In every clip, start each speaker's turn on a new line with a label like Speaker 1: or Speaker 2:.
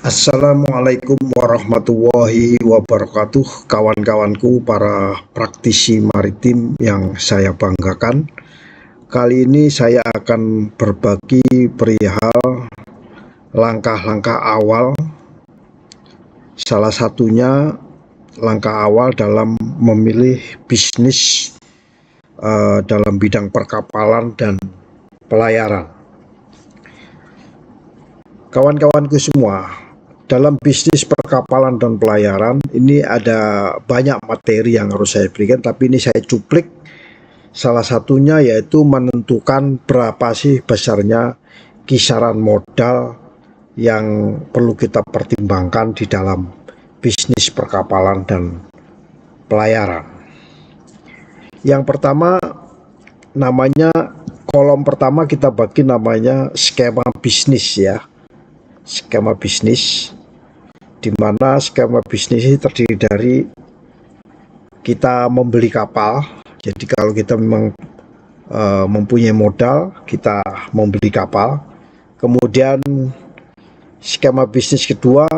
Speaker 1: Assalamualaikum warahmatullahi wabarakatuh, kawan-kawanku para praktisi maritim yang saya banggakan. Kali ini saya akan berbagi perihal langkah-langkah awal, salah satunya langkah awal dalam memilih bisnis dalam bidang perkapalan dan pelayaran. Kawan-kawanku semua, dalam bisnis perkapalan dan pelayaran ini ada banyak materi yang harus saya berikan, tapi ini saya cuplik. Salah satunya yaitu menentukan berapa sih besarnya kisaran modal yang perlu kita pertimbangkan di dalam bisnis perkapalan dan pelayaran. Yang pertama, namanya kolom pertama kita bagi namanya skema bisnis ya. Skema bisnis, di mana skema bisnis ini terdiri dari kita membeli kapal. Jadi kalau kita memang mempunyai modal, kita membeli kapal. Kemudian skema bisnis kedua,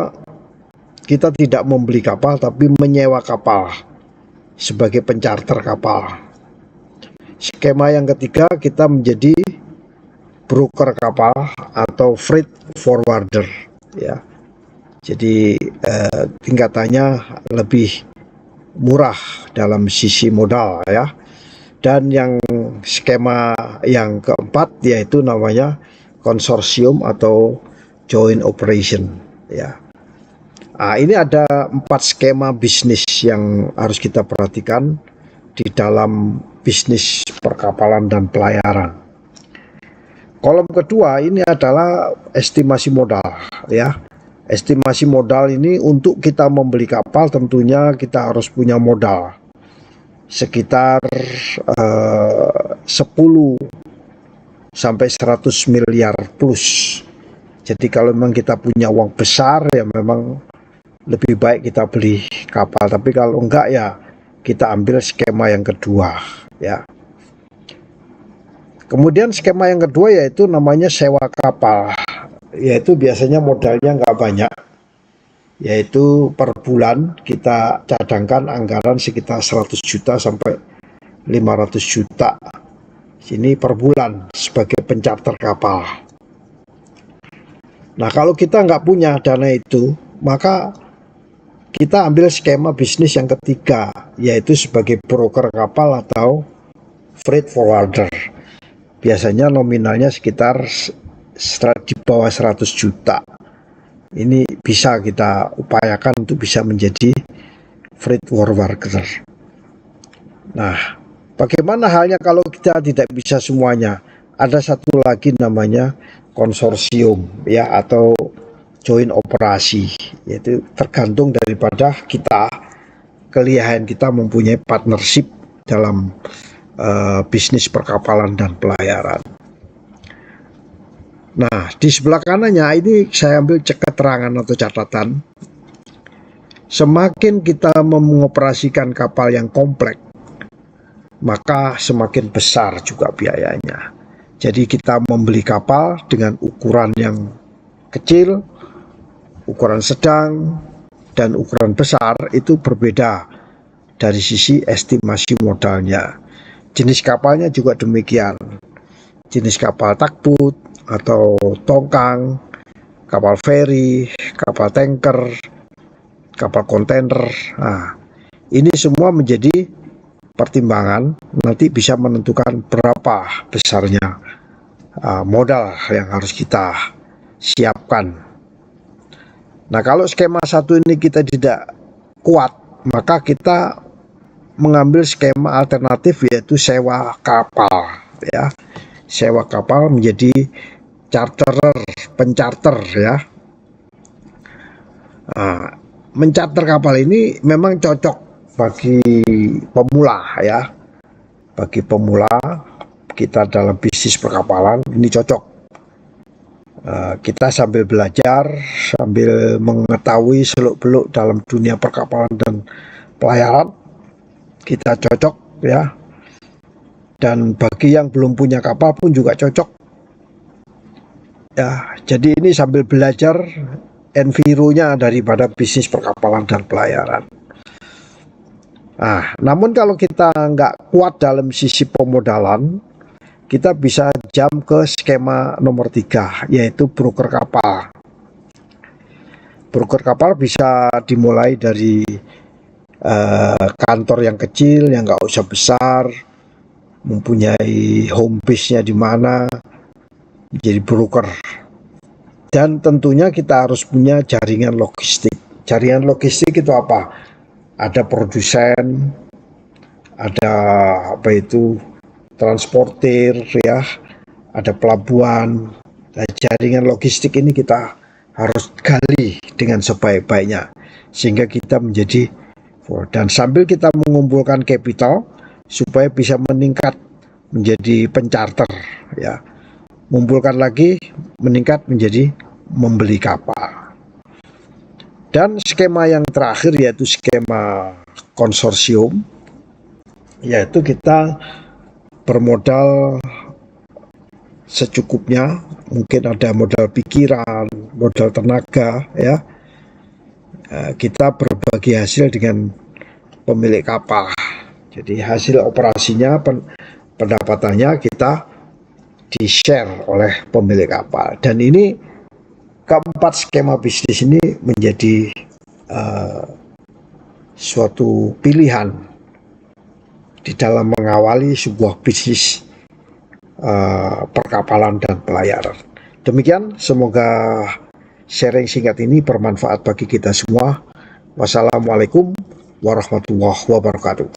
Speaker 1: kita tidak membeli kapal tapi menyewa kapal sebagai pencharter kapal. Skema yang ketiga, kita menjadi broker kapal atau freight forwarder ya. Jadi tingkatannya lebih murah dalam sisi modal ya. Dan yang skema yang keempat yaitu namanya konsorsium atau joint operation ya. Ini ada 4 skema bisnis yang harus kita perhatikan di dalam bisnis perkapalan dan pelayaran. Kolom kedua ini adalah estimasi modal ya. Estimasi modal ini untuk kita membeli kapal tentunya kita harus punya modal sekitar 10 sampai 100 miliar plus. Jadi kalau memang kita punya uang besar ya memang lebih baik kita beli kapal, tapi kalau enggak ya kita ambil skema yang kedua ya. Kemudian skema yang kedua yaitu namanya sewa kapal, yaitu biasanya modalnya nggak banyak, yaitu per bulan kita cadangkan anggaran sekitar 100 juta sampai 500 juta ini per bulan sebagai pencharter kapal. Nah kalau kita nggak punya dana itu, maka kita ambil skema bisnis yang ketiga, yaitu sebagai broker kapal atau freight forwarder. Biasanya nominalnya sekitar di bawah 100 juta. Ini bisa kita upayakan untuk bisa menjadi freight forwarder. Nah, bagaimana halnya kalau kita tidak bisa semuanya? Ada satu lagi namanya konsorsium ya, atau joint operasi, yaitu tergantung daripada kita, kelihayan kita mempunyai partnership dalam bisnis perkapalan dan pelayaran. Nah, di sebelah kanannya ini saya ambil keterangan atau catatan. Semakin kita mengoperasikan kapal yang kompleks, maka semakin besar juga biayanya. Jadi kita membeli kapal dengan ukuran yang kecil, ukuran sedang, dan ukuran besar itu berbeda dari sisi estimasi modalnya. Jenis kapalnya juga demikian. Jenis kapal tugboat atau tongkang, kapal feri, kapal tanker, kapal kontainer. Nah, ini semua menjadi pertimbangan, nanti bisa menentukan berapa besarnya modal yang harus kita siapkan. Nah, kalau skema satu ini kita tidak kuat, maka kita mengambil skema alternatif yaitu sewa kapal ya. Sewa kapal menjadi charterer, pencharter ya. Mencharter kapal ini memang cocok bagi pemula ya. Bagi pemula kita dalam bisnis perkapalan ini cocok. Kita sambil belajar, sambil mengetahui seluk-beluk dalam dunia perkapalan dan pelayaran, kita cocok ya. Dan bagi yang belum punya kapal pun juga cocok ya. Jadi ini sambil belajar environnya daripada bisnis perkapalan dan pelayaran. Nah, namun kalau kita nggak kuat dalam sisi pemodalan, kita bisa jump ke skema nomor 3, yaitu broker kapal. Broker kapal bisa dimulai dari kantor yang kecil, yang nggak usah besar, mempunyai home base-nya di mana, jadi broker. Dan tentunya kita harus punya jaringan logistik. Jaringan logistik itu apa? Ada produsen, ada transportir, ya, ada pelabuhan. Nah, jaringan logistik ini kita harus gali dengan sebaik-baiknya sehingga kita menjadi, dan sambil kita mengumpulkan capital supaya bisa meningkat menjadi pencharter, ya, mengumpulkan lagi, meningkat menjadi membeli kapal. Dan skema yang terakhir yaitu skema konsorsium, yaitu kita bermodal secukupnya, mungkin ada modal pikiran, modal tenaga, ya. Kita berbagi hasil dengan pemilik kapal. Jadi hasil operasinya, pendapatannya kita di-share oleh pemilik kapal. Dan ini keempat skema bisnis ini menjadi suatu pilihan di dalam mengawali sebuah bisnis perkapalan dan pelayaran. Demikian, semoga sharing singkat ini bermanfaat bagi kita semua. Wassalamualaikum warahmatullahi wabarakatuh.